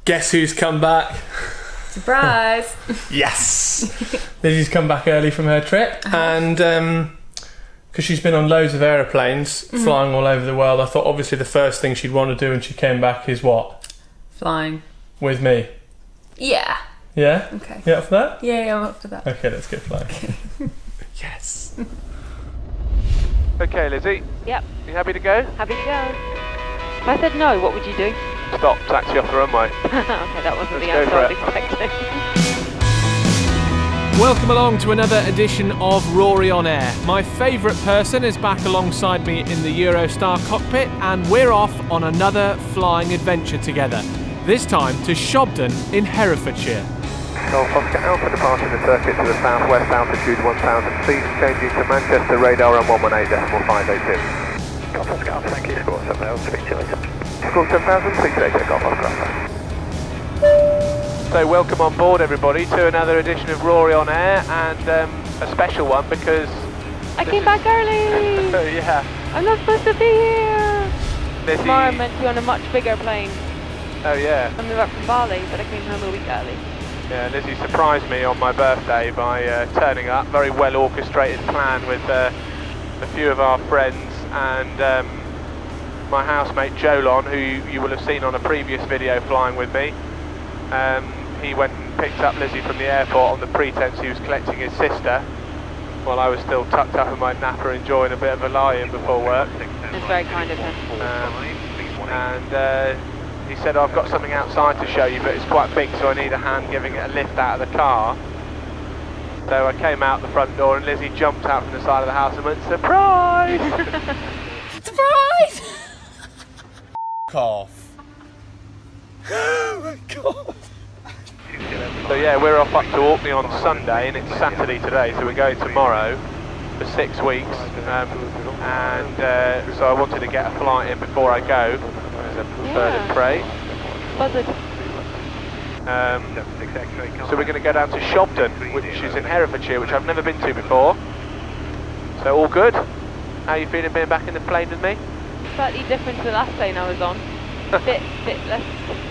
Guess who's come back? Surprise! Yes! Lizzie's come back early from her trip, and because she's been on loads of aeroplanes, flying all over the world, I thought obviously the first thing she'd want to do when she came back is what? Flying. With me. Yeah. Yeah? Okay. You up for that? Yeah, I'm up for that. Okay, let's get flying. Yes! Okay, Lizzie. Yep. You happy to go? Happy to go. If I said no, what would you do? Stop, taxi off the runway. Okay, that wasn't the Let's answer go I for was expecting. Welcome along to another edition of Rory on Air. My favourite person is back alongside me in the Eurostar cockpit, and we're off on another flying adventure together. This time to Shobdon in Herefordshire. Golf Oscar Alpha departing the circuit to the southwest, altitude 1000 feet, changing to Manchester radar on 118.582. Golf Oscar Alpha, thank you. Score 7000, speak to you later. Score 7000, speak to you later, Golf Oscar Alpha. So welcome on board everybody to another edition of Rory on Air, and a special one because... I came back early! Yeah. I'm not supposed to be here! Lizzie... Tomorrow I'm meant to be on a much bigger plane. Oh yeah. I'm back from Bali, but I came home a week early. Yeah, Lizzie surprised me on my birthday by turning up. Very well orchestrated plan with a few of our friends and my housemate Jolon, who you will have seen on a previous video flying with me. He went and picked up Lizzie from the airport on the pretense he was collecting his sister, while I was still tucked up in my napper enjoying a bit of a lie-in before work. It's very kind of him. And he said, I've got something outside to show you, but it's quite big, so I need a hand giving it a lift out of the car. So I came out the front door and Lizzie jumped out from the side of the house and went, surprise! Surprise! Off. Oh my God. So yeah, we're off up to Orkney on Sunday, and it's Saturday today, so we're going tomorrow for 6 weeks. So I wanted to get a flight in before I go, as a bird of prey. Buzzard. So we're going to go down to Shobdon, which is in Herefordshire, which I've never been to before. So all good. How are you feeling being back in the plane with me? Slightly different to the last plane I was on. bit less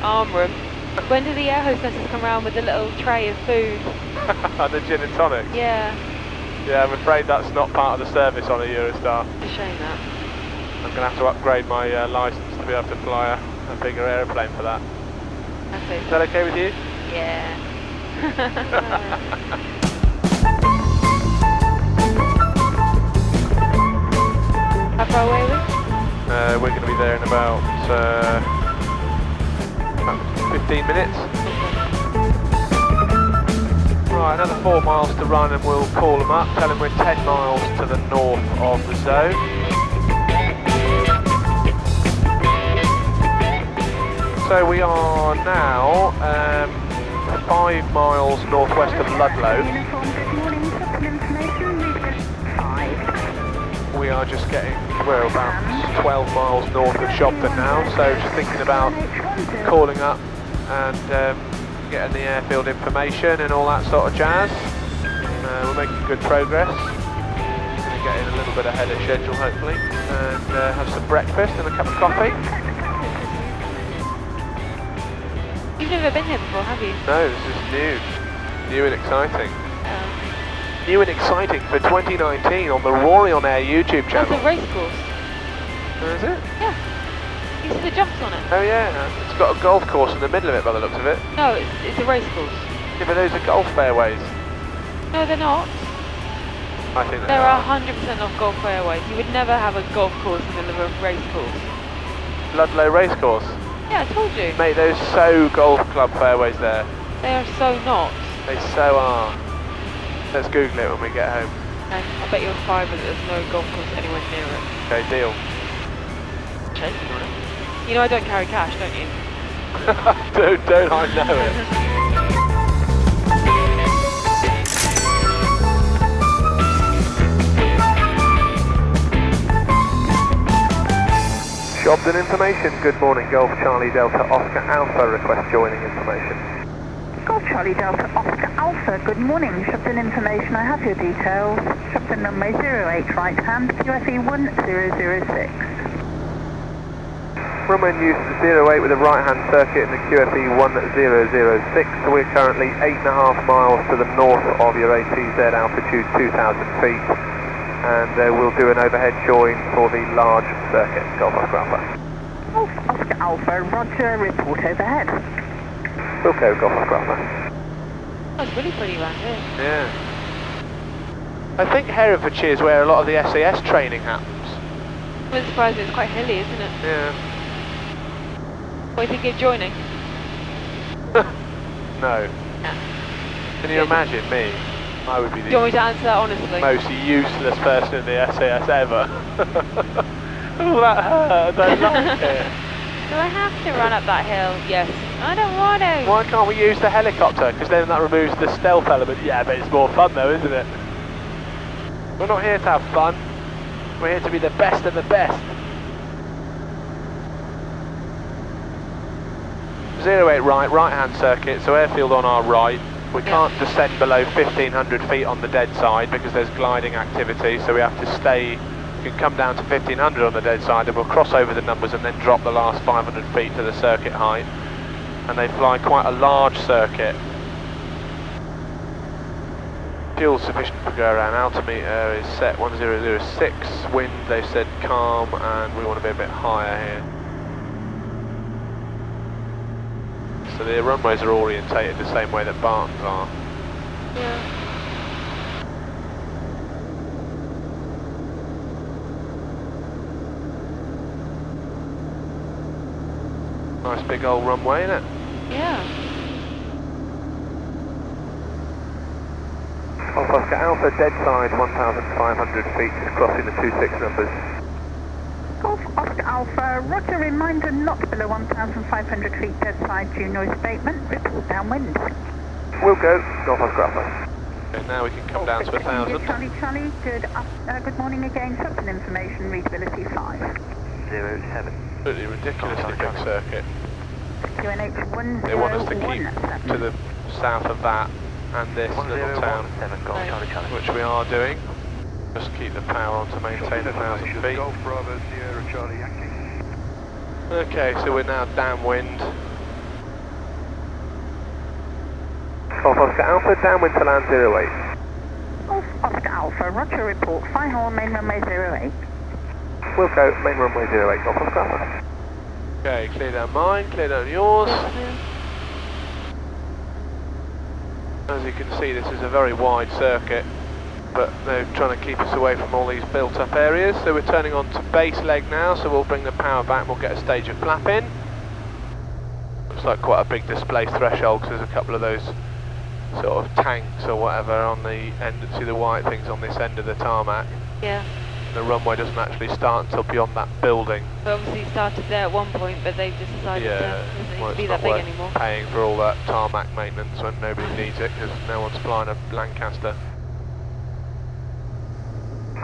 arm room. When do the air hostesses come around with a little tray of food? And the gin and tonic? Yeah. Yeah, I'm afraid that's not part of the service on a Eurostar. It's a shame that. I'm going to have to upgrade my licence to be able to fly a bigger aeroplane for that. Okay. Is that okay with you? Yeah. How far away are we? We're going to be there in about 15 minutes. Right, another 4 miles to run and we'll call them up, tell them we're 10 miles to the north of the zone. So we are now 5 miles northwest of Ludlow. We are just we're about 12 miles north of Shobdon now, so just thinking about calling up and getting the airfield information and all that sort of jazz. We're making good progress. Going to get in a little bit ahead of schedule hopefully, and have some breakfast and a cup of coffee. You've never been here before, have you? No, this is new and exciting. New and exciting for 2019 on the Rory on Air YouTube channel. That's a race course. Is it? Yeah. You see the jumps on it? Oh yeah, it's got a golf course in the middle of it by the looks of it. No, it's a race course. Yeah, but those are golf fairways. No, they're not. I think There are 100% of golf fairways. You would never have a golf course in the middle of a race course. Ludlow Racecourse. Yeah, I told you. Mate, those so golf club fairways there. They are so not. They so are. Let's Google it when we get home. Okay, I bet you're fine that there's no golf course anywhere near it. Okay, deal. Okay. You know I don't carry cash, don't you? don't I know it. Shobdon information. Good morning, Golf Charlie Delta Oscar Alpha. Request joining information. Golf Charlie Delta Oscar Alpha, good morning. Shobdon information, I have your details. Shobdon runway 08 right hand, QFE 1006. Runway in use 08 with a right-hand circuit in the QFE 1006. So we're currently 8.5 miles to the north of your ATZ, altitude 2,000 feet. And we'll do an overhead join for the large circuit. Golf Oscar Alpha. Golf Oscar Alpha, roger, report overhead. Wilco, Golf Oscar Alpha. Oh, it's really pretty around here. Yeah. I think Herefordshire is where a lot of the SAS training happens. I'm surprised it's quite hilly, isn't it? Yeah. What do you think of joining? No. Yeah. Can you imagine me? I would be Do you want me to answer that honestly? most useless person in the SAS ever. Oh, that hurt. I don't like it. Do I have to run up that hill? Yes. I don't want to. Why can't we use the helicopter? Because then that removes the stealth element. Yeah, but it's more fun though, isn't it? We're not here to have fun. We're here to be the best of the best. 08 right-hand circuit, so airfield on our right. We can't descend below 1,500 feet on the dead side because there's gliding activity, so we have to stay. We can come down to 1,500 on the dead side and we'll cross over the numbers and then drop the last 500 feet to the circuit height. And they fly quite a large circuit. Fuel sufficient to go around. Altimeter is set 1006. Wind, they said calm, and we want to be a bit higher here. So the runways are orientated the same way that Barton's are. Yeah. Nice big old runway, isn't it? Yeah. Golf Oscar Alpha, dead side, 1,500 feet, just crossing the 26 numbers. Golf Oscar Alpha, roger, reminder not below 1,500 feet dead side due noise abatement, report downwind. We'll go, Golf Oscar Alpha. Okay, now we can come down to 1,000. Charlie, good morning again, Shobdon information, readability 5. 07. Absolutely ridiculously big circuit. QNH 1017. They want us to keep to the south of that and this little town, which we are doing. Just keep the power on to maintain 1,000 feet. Okay, so we're now downwind. Golf Oscar Alpha, downwind to land 08. Golf Oscar Alpha, roger, report, final main runway 08. We'll go main runway 08, Golf Oscar Alpha. Okay, clear down mine, clear down yours. As you can see, this is a very wide circuit, but they're trying to keep us away from all these built-up areas. So we're turning on to base leg now, so we'll bring the power back, we'll get a stage of flap in. Looks like quite a big display threshold, because there's a couple of those sort of tanks or whatever on the end. See the white things on this end of the tarmac? Yeah. The runway doesn't actually start until beyond that building. But obviously it started there at one point, but they've just decided it doesn't need to be that big anymore. Paying for all that tarmac maintenance when nobody needs it because no one's flying a Lancaster.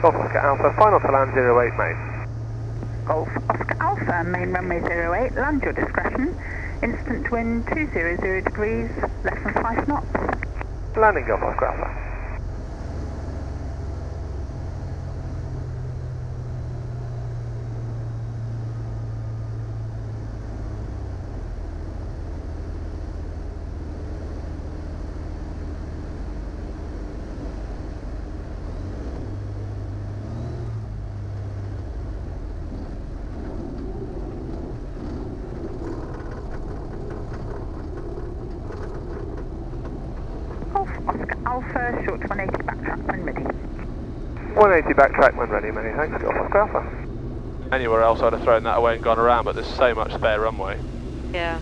Golf Oscar Alpha, final to land 08 main. Golf Oscar Alpha, main runway 08, land your discretion. Instant wind 200 degrees, less than 5 knots. Landing Golf Oscar Alpha. Oscar Alpha, short 180 backtrack when ready. 180 backtrack when ready, many thanks, Golf Oscar Alpha. Anywhere else I'd have thrown that away and gone around, but there's so much spare runway. Yeah.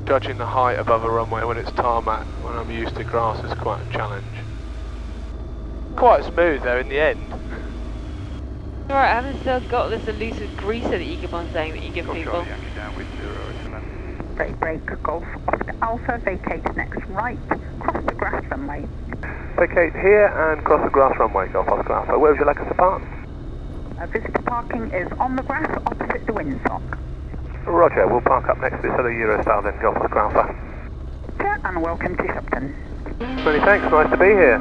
Judging the height above a runway when it's tarmac, when I'm used to grass, is quite a challenge. Quite smooth though in the end. Alright, I haven't still got this elusive greaser that you keep on saying that you give people. Break, Golf Oscar Alpha, vacate next right, cross the grass runway. Vacate here and cross the grass runway, Golf Oscar Alpha. Where would you like us to park? Visitor parking is on the grass opposite the windsock. Roger, we'll park up next to this other Eurostar then, Golf Oscar Alpha. And welcome to Shobdon. Many thanks, nice to be here.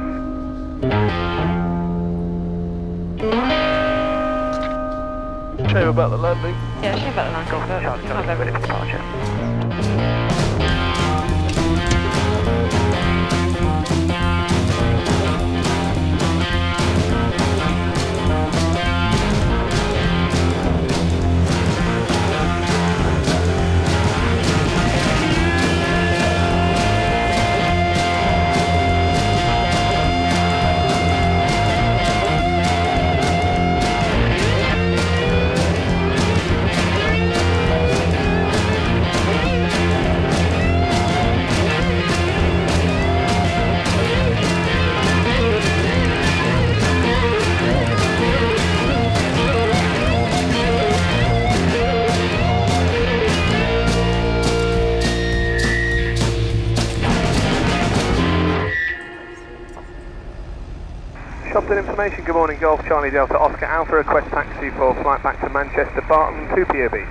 Shame about the landing. Yeah, shame about the landing, but Charlie, have ready for everything. departure. Shobdon information, good morning, Golf Charlie Delta Oscar Alpha, request taxi for flight back to Manchester, Barton, 2 POB.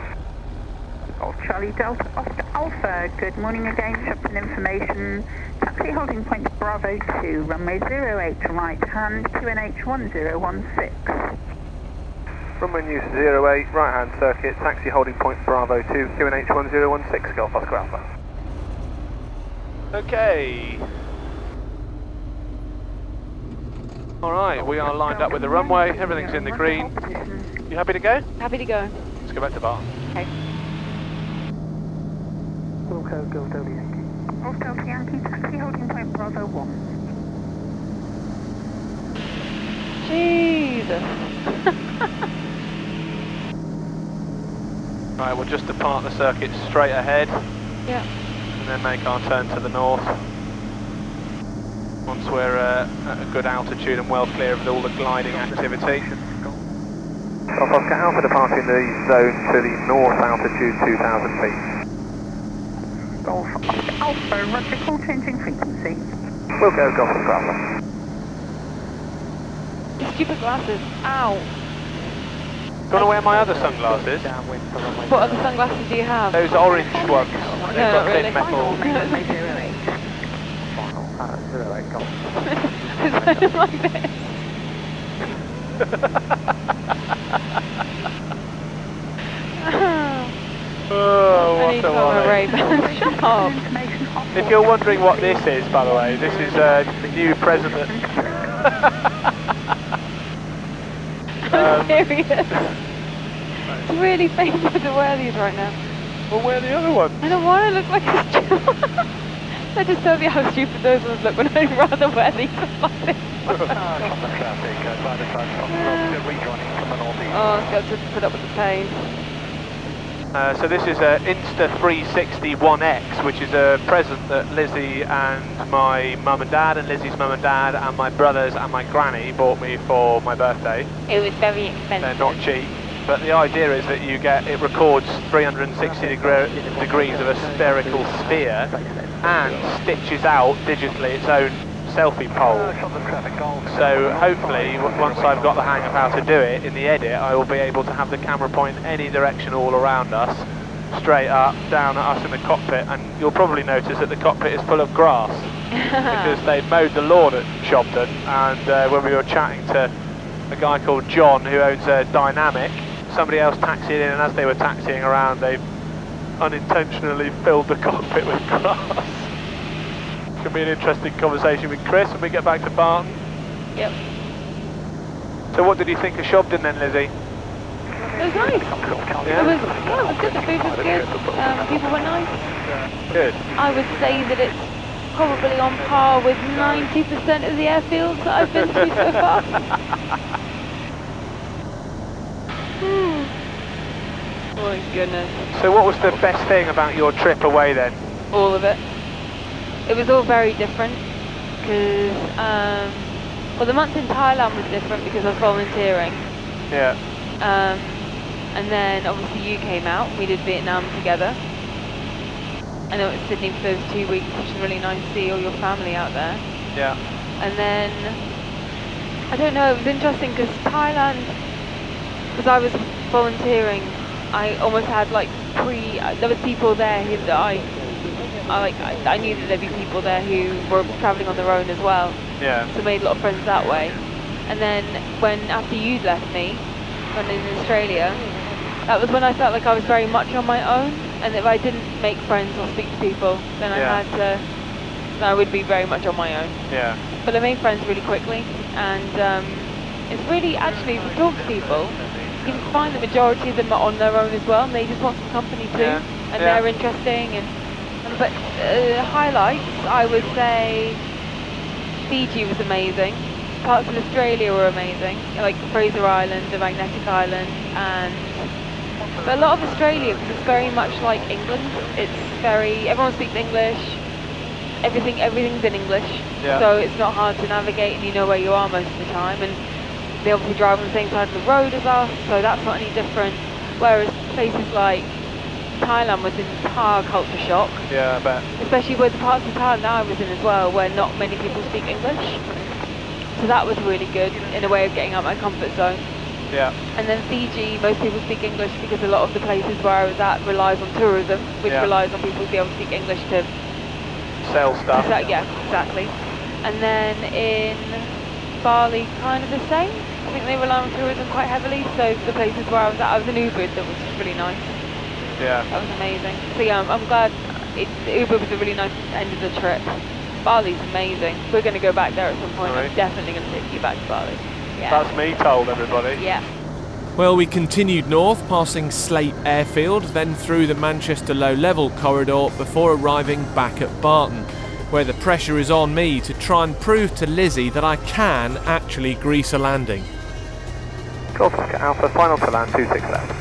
Golf Charlie Delta Oscar Alpha, good morning again, Shobdon information. Taxi holding point Bravo 2, runway 08 right hand, QNH 1016. Runway news 08, right hand circuit, taxi holding point Bravo 2, QNH 1016, Golf Oscar Alpha. Okay. Alright, we are lined up with the runway, everything's in the green. You happy to go? Happy to go. Let's go back to Barton. Okay. Golf Delta Yankee. Golf Delta Yankee, taxi holding point Bravo 1. Jesus. Right, we'll just depart the circuit straight ahead. Yeah. And then make our turn to the north. Once we're at a good altitude and well clear of all the gliding activity. Golf Oscar Alpha departing the zone to the north altitude 2,000 feet. Golf Oscar Alpha, roger, call changing frequency. We'll go Golf Oscar Alpha. These stupid glasses. Ow. Do you want to wear my other sunglasses? What other sunglasses do you have? Those orange ones. They've No, got not thin really. metal. Runway 08. It's kind of like this. Oh, I need what to a have a worry. Ray-Ban. Shut up. If you're wondering what this is, by the way, this is the new president. I'm serious. It's really painful to wear these right now. Well, wear the other one. I don't want to look like a stupid. That just tells you how stupid those ones look when I'd rather wear these like this. Oh, I've got to put up with the pain. So this is a Insta 360 1X, which is a present that Lizzie and my mum and dad, and Lizzie's mum and dad, and my brothers and my granny bought me for my birthday. It was very expensive. They're not cheap, but the idea is that it records 360 degrees of a spherical sphere and stitches out digitally its own selfie pole. So hopefully, once I've got the hang of how to do it in the edit, I will be able to have the camera point any direction all around us, straight up, down at us in the cockpit, and you'll probably notice that the cockpit is full of grass because they've mowed the lawn at Shobdon, and when we were chatting to a guy called John who owns a Dynamic, somebody else taxied in, and as they were taxiing around, they unintentionally filled the cockpit with grass. It's going to be an interesting conversation with Chris when we get back to Barton. Yep. So what did you think of Shobdon then, Lizzie? It was nice. Yeah? It was good. The food was good. People were nice. Good. I would say that it's probably on par with 90% of the airfields that I've been to so far. Oh my goodness. So what was the best thing about your trip away then? All of it. It was all very different because, well, the month in Thailand was different because I was volunteering. Yeah. And then obviously you came out, we did Vietnam together. And then it was Sydney for those 2 weeks, which was really nice to see all your family out there. Yeah. And then, I don't know, it was interesting because Thailand, because I was volunteering, I almost had like there was people there who that I knew that there'd be people there who were travelling on their own as well. Yeah. So I made a lot of friends that way. And then after you'd left me, when in Australia, that was when I felt like I was very much on my own, and if I didn't make friends or speak to people, then I would be very much on my own. Yeah. But I made friends really quickly, and it's really, actually, if you talk to people, you can find the majority of them are on their own as well, and they just want some company too, and they're interesting. But highlights, I would say Fiji was amazing. Parts of Australia were amazing, like Fraser Island, the Magnetic Island, but a lot of Australia, because it's very much like England. It's very, everyone speaks English. Everything's in English, so it's not hard to navigate, and you know where you are most of the time. And they obviously drive on the same side of the road as us, so that's not any different. Whereas places like Thailand was an entire culture shock. Yeah, I bet. Especially with the parts of Thailand I was in as well, where not many people speak English. So that was really good in a way of getting out my comfort zone. Yeah. And then Fiji, most people speak English because a lot of the places where I was at relies on tourism, which relies on people to be able to speak English to sell stuff. Yeah, exactly. And then in Bali, kind of the same. I think they rely on tourism quite heavily, so the places where I was in Ubud, that was just really nice. Yeah. That was amazing. So yeah, I'm glad Ubud was a really nice end of the trip. Bali's amazing. We're going to go back there at some point. Right. I'm definitely going to take you back to Bali. Yeah. That's me told, everybody. Yeah. Well, we continued north, passing Slate Airfield, then through the Manchester low-level corridor before arriving back at Barton, where the pressure is on me to try and prove to Lizi that I can actually grease a landing. Golf Oscar Alpha, final to land, 26 left.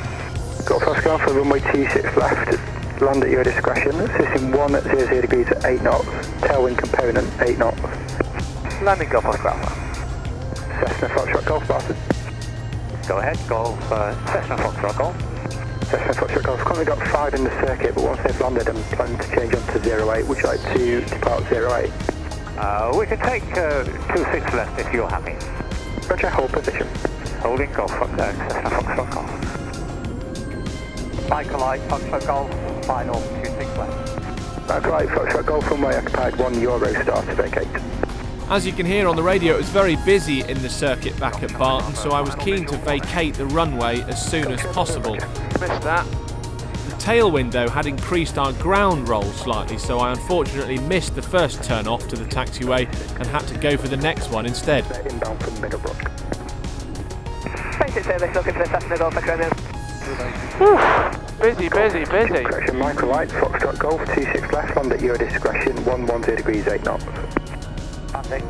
Golf Oscar Alpha, runway 26 left, land at your discretion, system 100 degrees at 8 knots, tailwind component 8 knots. Landing Golf Oscar Alpha. Cessna Foxtrot Golf, Barton. Go ahead, Golf, Cessna Foxtrot Golf. Cessna Foxtrot Golf, currently got 5 in the circuit, but once they've landed I'm planning to change on to 08. Would you like to depart 08? We can take 26 left if you're happy. Roger, hold position. Holding Golf, Cessna Foxtrot Golf. Microlight Foxtrot Golf, final 26 left. Microlight Foxtrot Golf, runway occupied 1 Eurostar to vacate. As you can hear on the radio, it was very busy in the circuit back at Barton, so I was keen to vacate the runway as soon as possible. Missed that. The tailwind, though, had increased our ground roll slightly, so I unfortunately missed the first turn off to the taxiway and had to go for the next one instead. Inbound from Middlebrook. Basic service, looking for the Cessna Golf Echo now. Busy. Discretion, Microlight Foxtrot Golf, 26 left, land at your discretion, 110 degrees 8 knots. Landing.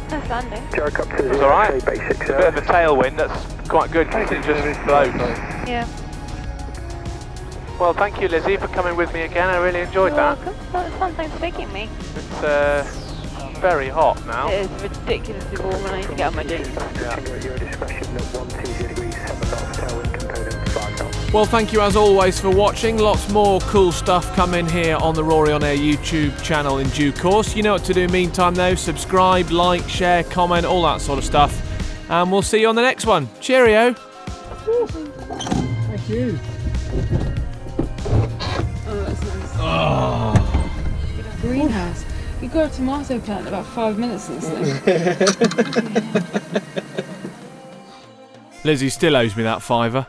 Nice landing. Gyrocopter It's alright. basic A bit of a tailwind, that's quite good because it just floats. Yeah. Well, thank you, Lizi, for coming with me again. I really enjoyed You're that. welcome. That was fun. Thanks for taking me. It's very hot now. It is ridiculously warm and I need to get on my jeans. Continue at your discretion at 120 degrees 7 knots, tailwind component 5 knots. Well, thank you as always for watching. Lots more cool stuff coming here on the Rory On Air YouTube channel in due course. You know what to do meantime though. Subscribe, like, share, comment, all that sort of stuff. And we'll see you on the next one. Cheerio. Thank you. Oh, that's nice. Greenhouse. You got a tomato plant in about 5 minutes in this thing. Lizi still owes me that £5.